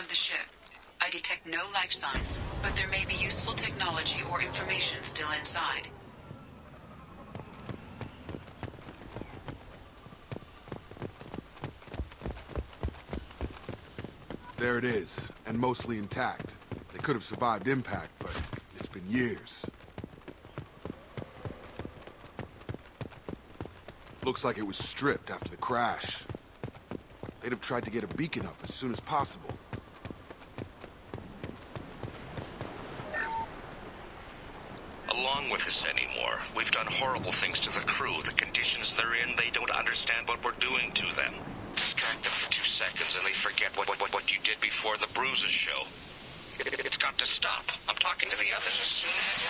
of the ship. I detect no life signs, but there may be useful technology or information still inside. There it is, and mostly intact. They could have survived impact, but it's been years. Looks like it was stripped after the crash. They'd have tried to get a beacon up as soon as possible. Along with this anymore. We've done horrible things to the crew. The conditions they're in, they don't understand what we're doing to them. Distract them for 2 seconds and they forget what you did before the bruises show. It's got to stop. I'm talking to the others as soon as...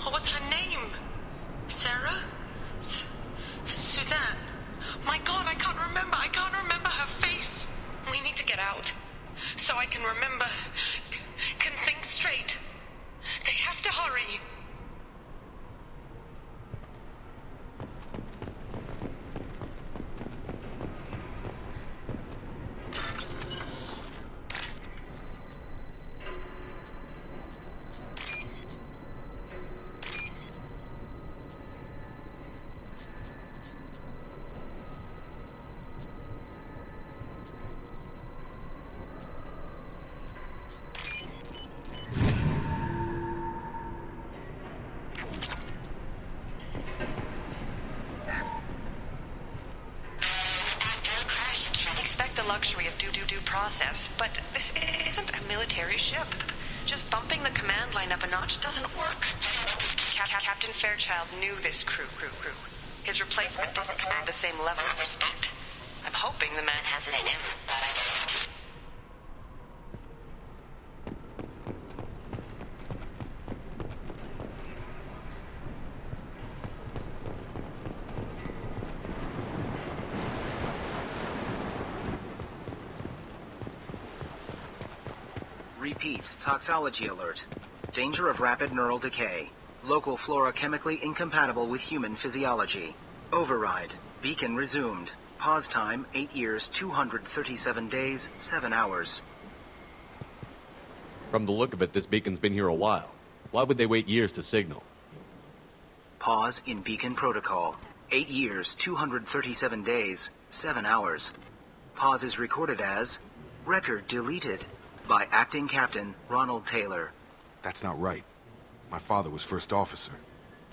What was her name? Sarah? Suzanne? My God, I can't remember her face. We need to get out. So I can remember, can think straight. They have to hurry. Luxury of due process, but this isn't a military ship. Just bumping the command line up a notch doesn't work. Captain Fairchild knew this crew. His replacement doesn't command the same level of respect. I'm hoping the man has it in him. Repeat, toxology alert. Danger of rapid neural decay. Local flora chemically incompatible with human physiology. Override. Beacon resumed. Pause time, 8 years, 237 days, 7 hours. From the look of it, this beacon's been here a while. Why would they wait years to signal? Pause in beacon protocol. 8 years, 237 days, 7 hours. Pause is recorded as... Record deleted. By Acting Captain Ronald Taylor. That's not right. My father was first officer.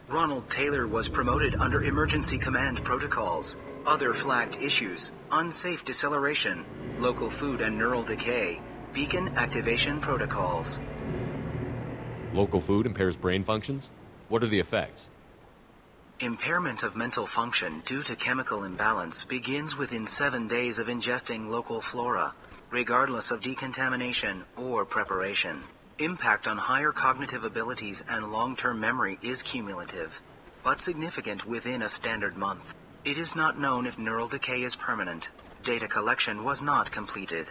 Ronald Taylor was promoted under emergency command protocols. Other flagged issues: unsafe deceleration, local food and neural decay, beacon activation protocols. Local food impairs brain functions? What are the effects? Impairment of mental function due to chemical imbalance begins within 7 days of ingesting local flora, regardless of decontamination or preparation. Impact on higher cognitive abilities and long-term memory is cumulative, but significant within a standard month. It is not known if neural decay is permanent. Data collection was not completed.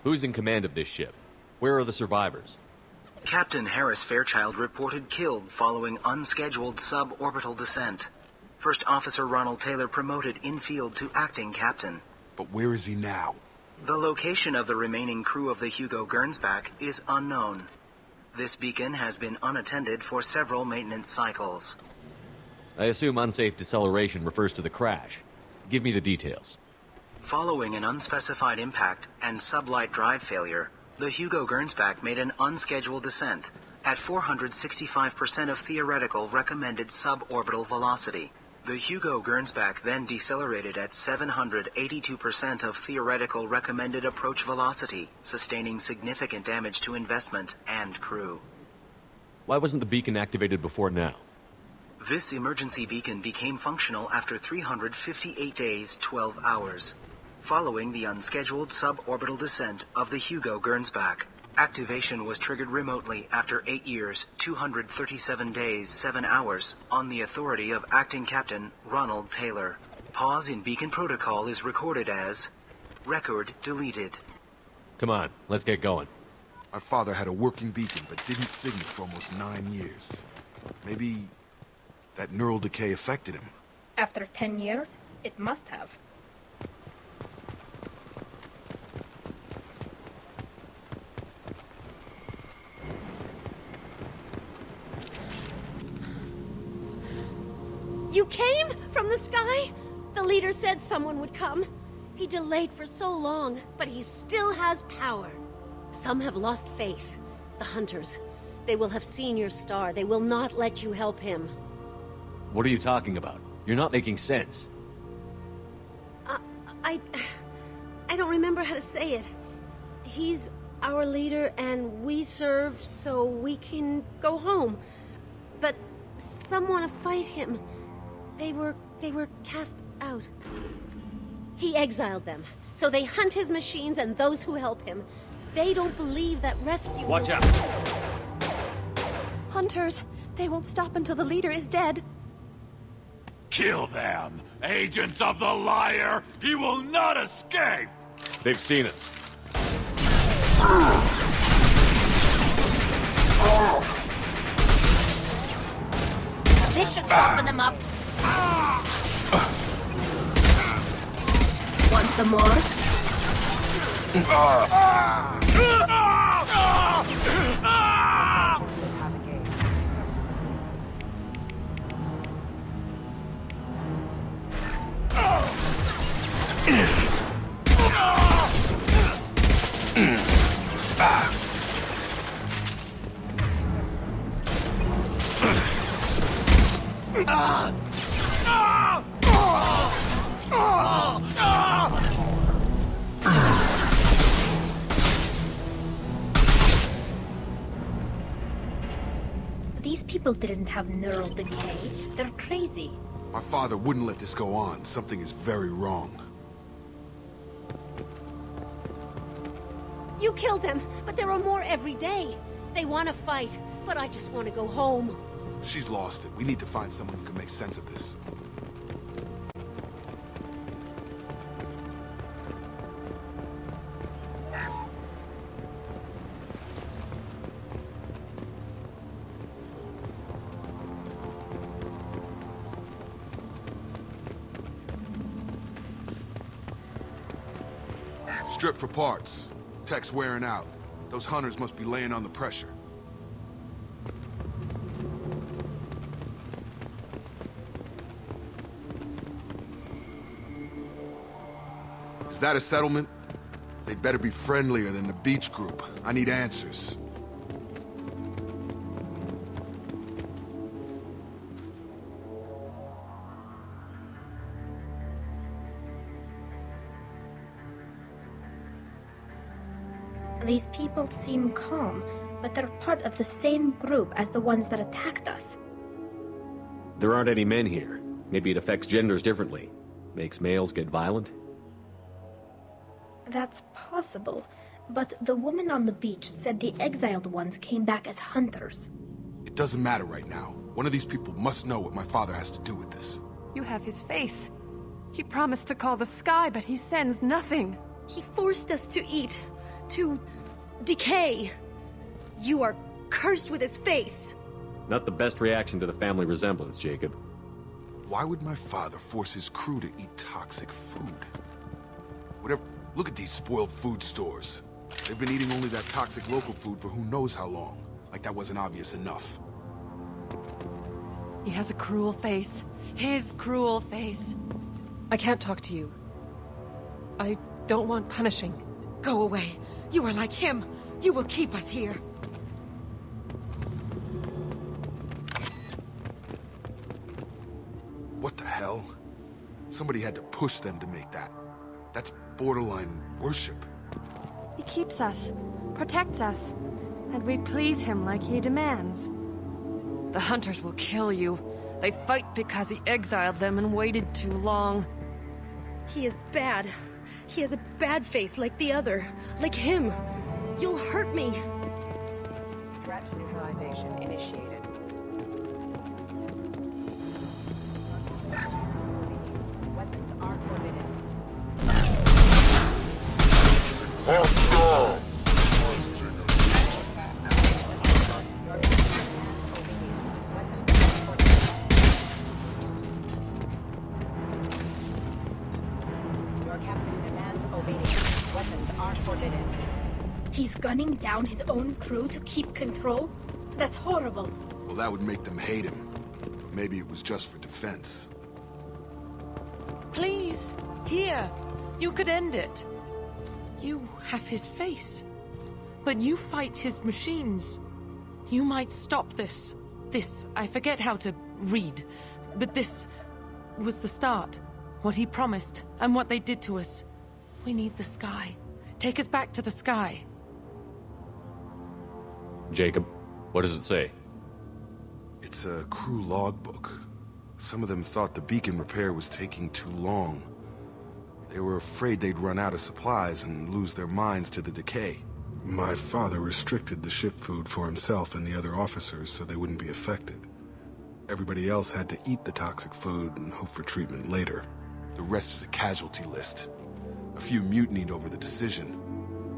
Who's in command of this ship? Where are the survivors? Captain Harris Fairchild reported killed following unscheduled suborbital descent. First Officer Ronald Taylor promoted in-field to acting captain. But where is he now? The location of the remaining crew of the Hugo Gernsback is unknown. This beacon has been unattended for several maintenance cycles. I assume unsafe deceleration refers to the crash. Give me the details. Following an unspecified impact and sublight drive failure, the Hugo Gernsback made an unscheduled descent, at 465% of theoretical recommended suborbital velocity. The Hugo Gernsback then decelerated at 782% of theoretical recommended approach velocity, sustaining significant damage to investment and crew. Why wasn't the beacon activated before now? This emergency beacon became functional after 358 days, 12 hours, following the unscheduled suborbital descent of the Hugo Gernsback. Activation was triggered remotely after 8 years, 237 days, 7 hours, on the authority of Acting Captain Ronald Taylor. Pause in beacon protocol is recorded as record deleted. Come on, let's get going. My father had a working beacon, but didn't signal for almost 9 years. Maybe that neural decay affected him. After 10 years, it must have. You came? From the sky? The leader said someone would come. He delayed for so long, but he still has power. Some have lost faith. The hunters. They will have seen your star. They will not let you help him. What are you talking about? You're not making sense. I don't remember how to say it. He's our leader and we serve so we can go home. But some want to fight him. They were cast out. He exiled them, so they hunt his machines and those who help him. They don't believe that rescue... Watch out! Hunters, they won't stop until the leader is dead. Kill them! Agents of the liar! He will not escape! They've seen us. This should soften them up. Want some more? These people didn't have neural decay. They're crazy. My father wouldn't let this go on. Something is very wrong. You killed them, but there are more every day. They want to fight, but I just want to go home. She's lost it. We need to find someone who can make sense of this. Strip for parts. Tech's wearing out. Those hunters must be laying on the pressure. Is that a settlement? They'd better be friendlier than the beach group. I need answers. These people seem calm, but they're part of the same group as the ones that attacked us. There aren't any men here. Maybe it affects genders differently. Makes males get violent? That's possible, but the woman on the beach said the exiled ones came back as hunters. It doesn't matter right now. One of these people must know what my father has to do with this. You have his face. He promised to call the sky, but he sends nothing. He forced us to eat, to decay. You are cursed with his face. Not the best reaction to the family resemblance, Jacob. Why would my father force his crew to eat toxic food? Whatever. Look at these spoiled food stores. They've been eating only that toxic local food for who knows how long. Like that wasn't obvious enough. He has a cruel face. His cruel face. I can't talk to you. I don't want punishing. Go away. You are like him. You will keep us here. Somebody had to push them to make that. That's borderline worship. He keeps us, protects us, and we please him like he demands. The hunters will kill you. They fight because he exiled them and waited too long. He is bad. He has a bad face like the other. Like him. You'll hurt me. Threat neutralization initiated. Weapons are forbidden. Your captain demands obedience. Weapons are forbidden. He's gunning down his own crew to keep control? That's horrible. Well, that would make them hate him. Maybe it was just for defense. Please, here. You could end it. You have his face. But you fight his machines. You might stop this. This, I forget how to read. But this was the start. What he promised, and what they did to us. We need the sky. Take us back to the sky. Jacob, what does it say? It's a crew logbook. Some of them thought the beacon repair was taking too long. They were afraid they'd run out of supplies and lose their minds to the decay. My father restricted the ship food for himself and the other officers so they wouldn't be affected. Everybody else had to eat the toxic food and hope for treatment later. The rest is a casualty list. A few mutinied over the decision.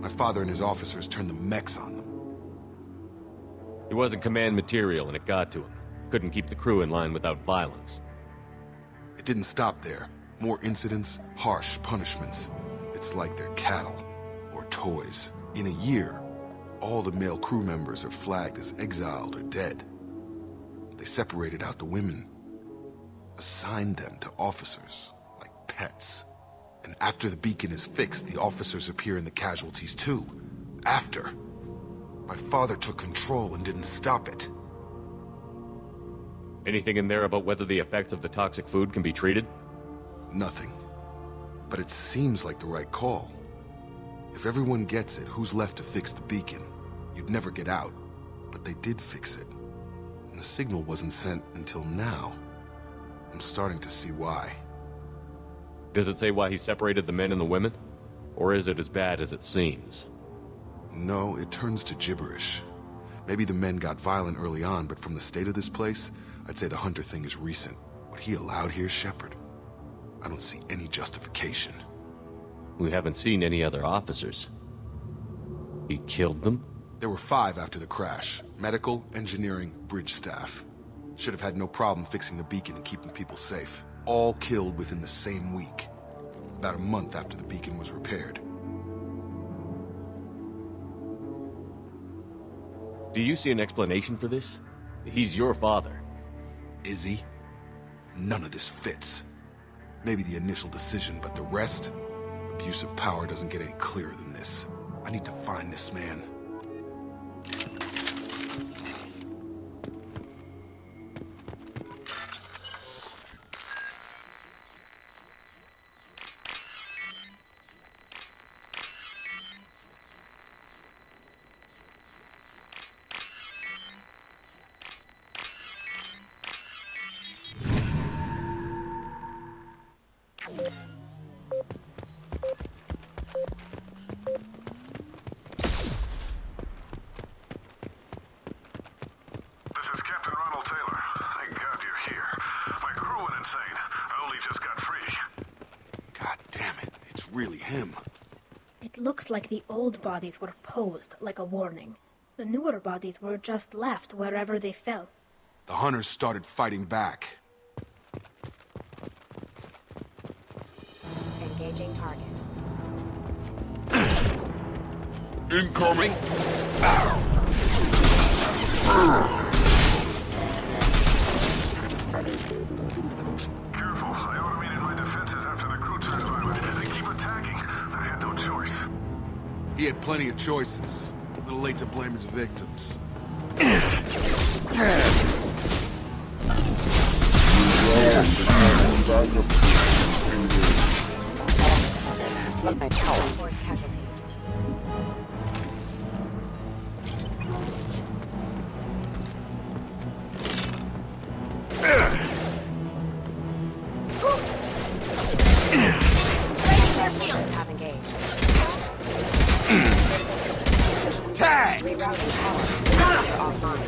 My father and his officers turned the mechs on them. He wasn't command material and it got to him. Couldn't keep the crew in line without violence. It didn't stop there. More incidents, harsh punishments. It's like they're cattle or toys. In a year, all the male crew members are flagged as exiled or dead. They separated out the women, assigned them to officers, like pets. And after the beacon is fixed, the officers appear in the casualties too. After. My father took control and didn't stop it. Anything in there about whether the effects of the toxic food can be treated? Nothing. But it seems like the right call. If everyone gets it, who's left to fix the beacon? You'd never get out. But they did fix it. And the signal wasn't sent until now. I'm starting to see why. Does it say why he separated the men and the women? Or is it as bad as it seems? No, it turns to gibberish. Maybe the men got violent early on, but from the state of this place, I'd say the Hunter thing is recent. What he allowed here, Shepard, I don't see any justification. We haven't seen any other officers. He killed them? There were 5 after the crash. Medical, engineering, bridge staff. Should have had no problem fixing the beacon and keeping people safe. All killed within the same week. About a month after the beacon was repaired. Do you see an explanation for this? He's your father. Is he? None of this fits. Maybe the initial decision, but the rest? Abuse of power doesn't get any clearer than this. I need to find this man. Looks like the old bodies were posed like a warning. The newer bodies were just left wherever they fell. The hunters started fighting back. Engaging target. Incoming! Careful, I automated my defenses after the crew turned violent. They keep attacking. I had no choice. He had plenty of choices. A little late to blame his victims. Report casualty. Have engaged. Tag! Rerouting power. Offline.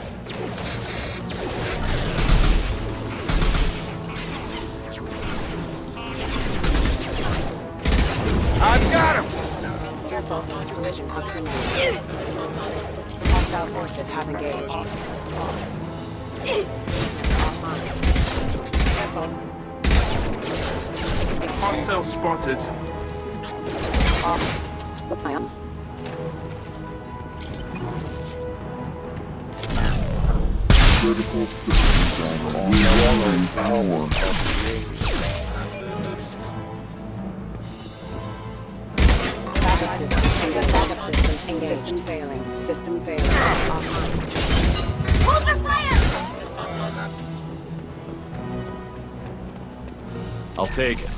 I've got him! Careful. Collision proximity. Hostile forces have engaged. Offline. Careful. Hostile spotted. Offline. Critical systems down. Rerouting power. Backup systems engaged. System failing. System failing. Offline. Hold your fire! I'll take it.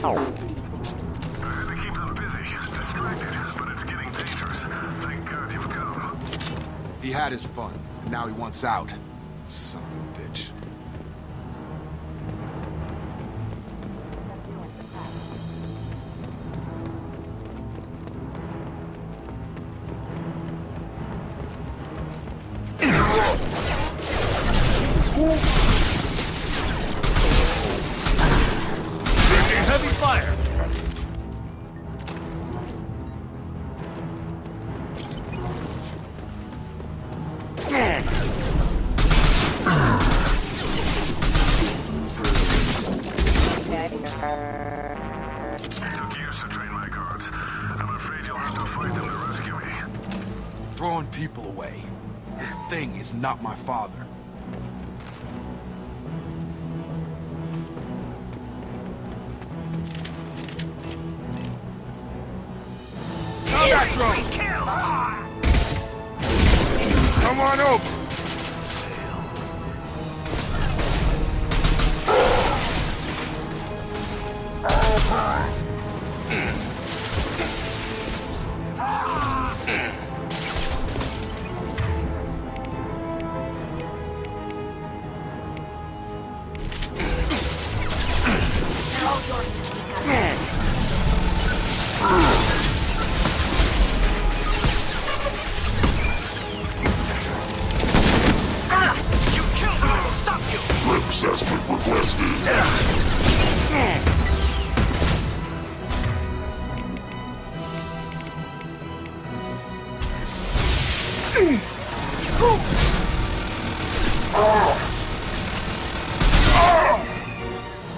I had to keep them busy, distracted, but it's getting dangerous. Thank God you've come. He had his fun, and now he wants out. Son of a bitch. Heavy fire! It took years to train my guards. I'm afraid you'll have to fight them to rescue me. Throwing people away. This thing is not my father. Combat drone! Come on over! Assessment requested.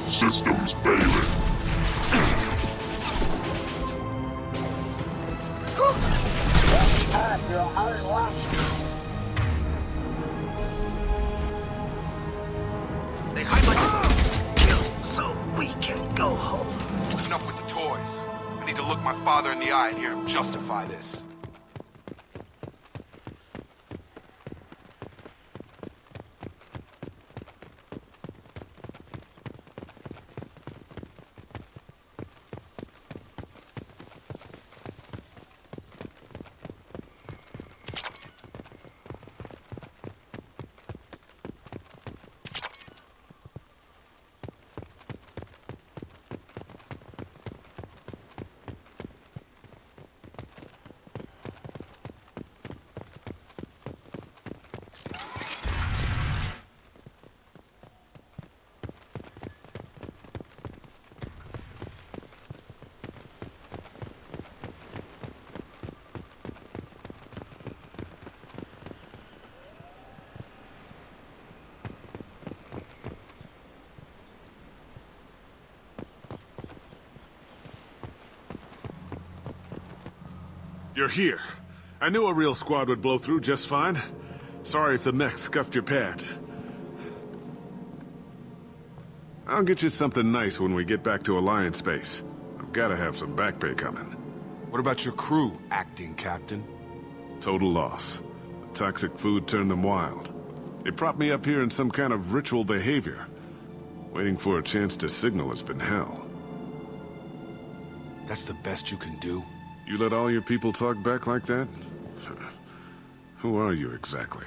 Systems failing. They hide like kill so we can go home. Enough with the toys. I need to look my father in the eye and hear him justify this. You're here. I knew a real squad would blow through just fine. Sorry if the mech scuffed your pads. I'll get you something nice when we get back to Alliance space. I've gotta have some back pay coming. What about your crew, acting captain? Total loss. The toxic food turned them wild. They propped me up here in some kind of ritual behavior. Waiting for a chance to signal has been hell. That's the best you can do? You let all your people talk back like that? Who are you exactly?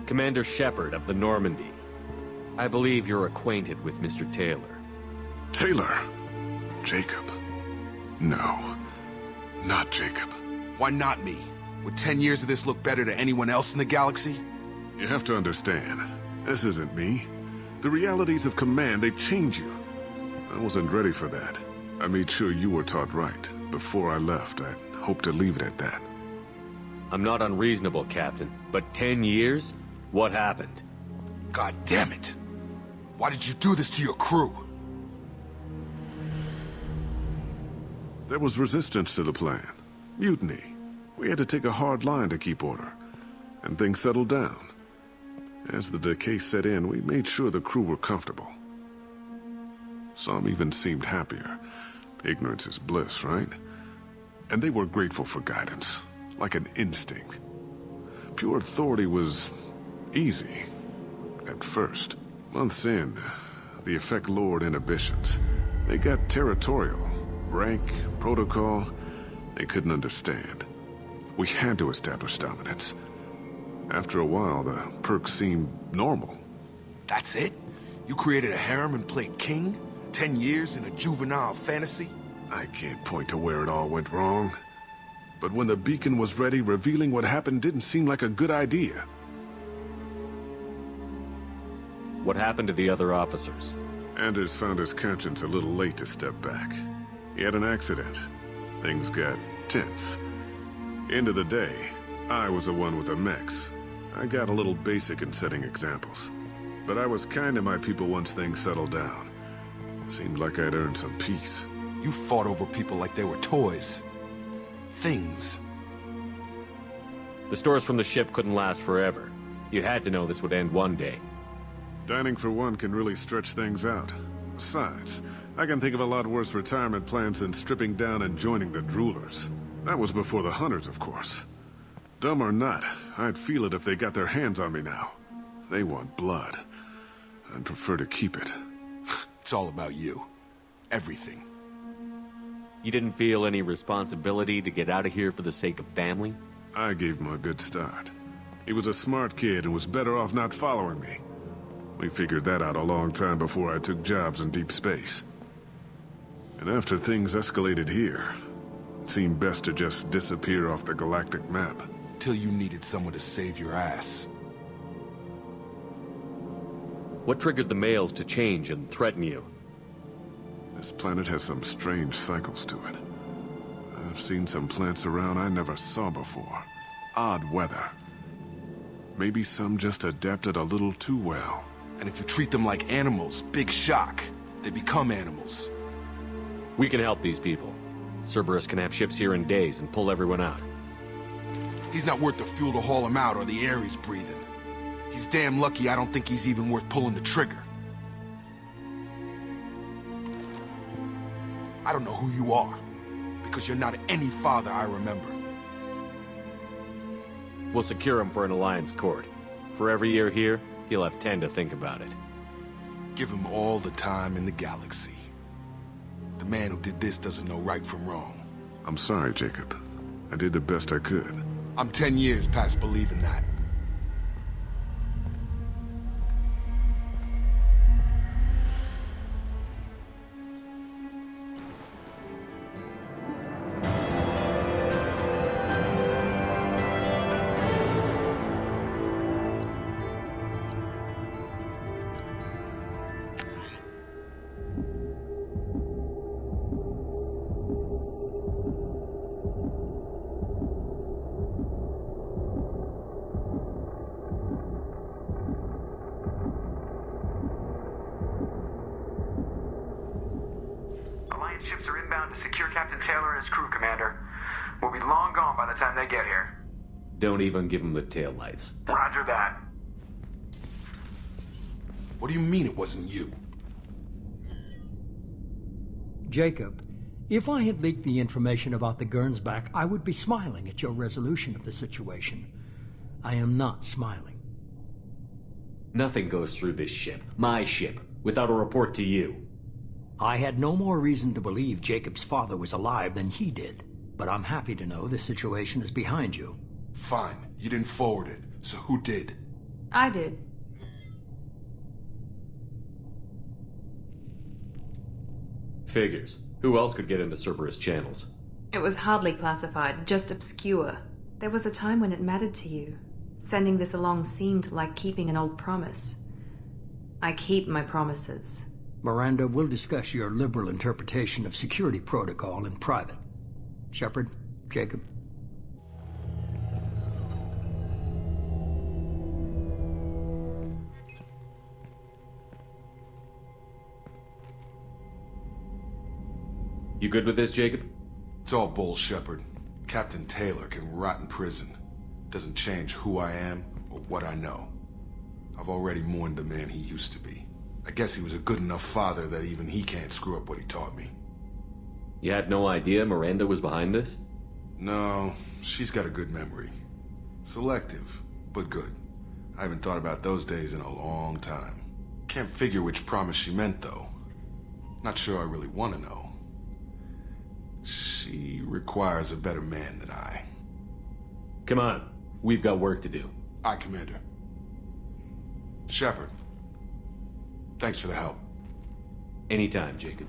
Commander Shepard of the Normandy. I believe you're acquainted with Mr. Taylor. Taylor? Jacob? No. Not Jacob. Why not me? Would 10 years of this look better to anyone else in the galaxy? You have to understand, this isn't me. The realities of command, they change you. I wasn't ready for that. I made sure you were taught right. Before I left, I hoped to leave it at that. I'm not unreasonable, Captain, but 10 years? What happened? God damn it! Why did you do this to your crew? There was resistance to the plan. Mutiny. We had to take a hard line to keep order. And things settled down. As the decay set in, we made sure the crew were comfortable. Some even seemed happier. Ignorance is bliss, right? And they were grateful for guidance, like an instinct. Pure authority was easy, at first. Months in, the effect lowered inhibitions. They got territorial. Rank, protocol, they couldn't understand. We had to establish dominance. After a while, the perks seemed normal. That's it? You created a harem and played king? 10 years in a juvenile fantasy? I can't point to where it all went wrong. But when the beacon was ready, revealing what happened didn't seem like a good idea. What happened to the other officers? Anders found his conscience a little late to step back. He had an accident. Things got tense. End of the day, I was the one with the mechs. I got a little basic in setting examples. But I was kind to my people once things settled down. Seemed like I'd earned some peace. You fought over people like they were toys. Things. The stores from the ship couldn't last forever. You had to know this would end one day. Dining for one can really stretch things out. Besides, I can think of a lot worse retirement plans than stripping down and joining the droolers. That was before the hunters, of course. Dumb or not, I'd feel it if they got their hands on me now. They want blood. I'd prefer to keep it. It's all about you. Everything. You didn't feel any responsibility to get out of here for the sake of family? I gave him a good start. He was a smart kid and was better off not following me. We figured that out a long time before I took jobs in deep space. And after things escalated here, it seemed best to just disappear off the galactic map. Till you needed someone to save your ass. What triggered the males to change and threaten you? This planet has some strange cycles to it. I've seen some plants around I never saw before. Odd weather. Maybe some just adapted a little too well. And if you treat them like animals, big shock. They become animals. We can help these people. Cerberus can have ships here in days and pull everyone out. He's not worth the fuel to haul him out or the air he's breathing. He's damn lucky I don't think he's even worth pulling the trigger. I don't know who you are, because you're not any father I remember. We'll secure him for an Alliance court. For every year here, he'll have 10 to think about it. Give him all the time in the galaxy. The man who did this doesn't know right from wrong. I'm sorry, Jacob. I did the best I could. I'm 10 years past believing that. Ships are inbound to secure Captain Taylor and his crew, Commander. We'll be long gone by the time they get here. Don't even give him the taillights. Roger that. What do you mean it wasn't you? Jacob, if I had leaked the information about the Gernsback, I would be smiling at your resolution of the situation. I am not smiling. Nothing goes through this ship, my ship, without a report to you. I had no more reason to believe Jacob's father was alive than he did, but I'm happy to know the situation is behind you. Fine, you didn't forward it, so who did? I did. Figures. Who else could get into Cerberus channels? It was hardly classified, just obscure. There was a time when it mattered to you. Sending this along seemed like keeping an old promise. I keep my promises. Miranda, we'll discuss your liberal interpretation of security protocol in private. Shepard, Jacob. You good with this, Jacob? It's all bull, Shepard. Captain Taylor can rot in prison. Doesn't change who I am or what I know. I've already mourned the man he used to be. I guess he was a good enough father that even he can't screw up what he taught me. You had no idea Miranda was behind this? No, she's got a good memory. Selective, but good. I haven't thought about those days in a long time. Can't figure which promise she meant, though. Not sure I really want to know. She requires a better man than I. Come on, we've got work to do. Aye, Commander. Shepard, thanks for the help. Anytime, Jacob.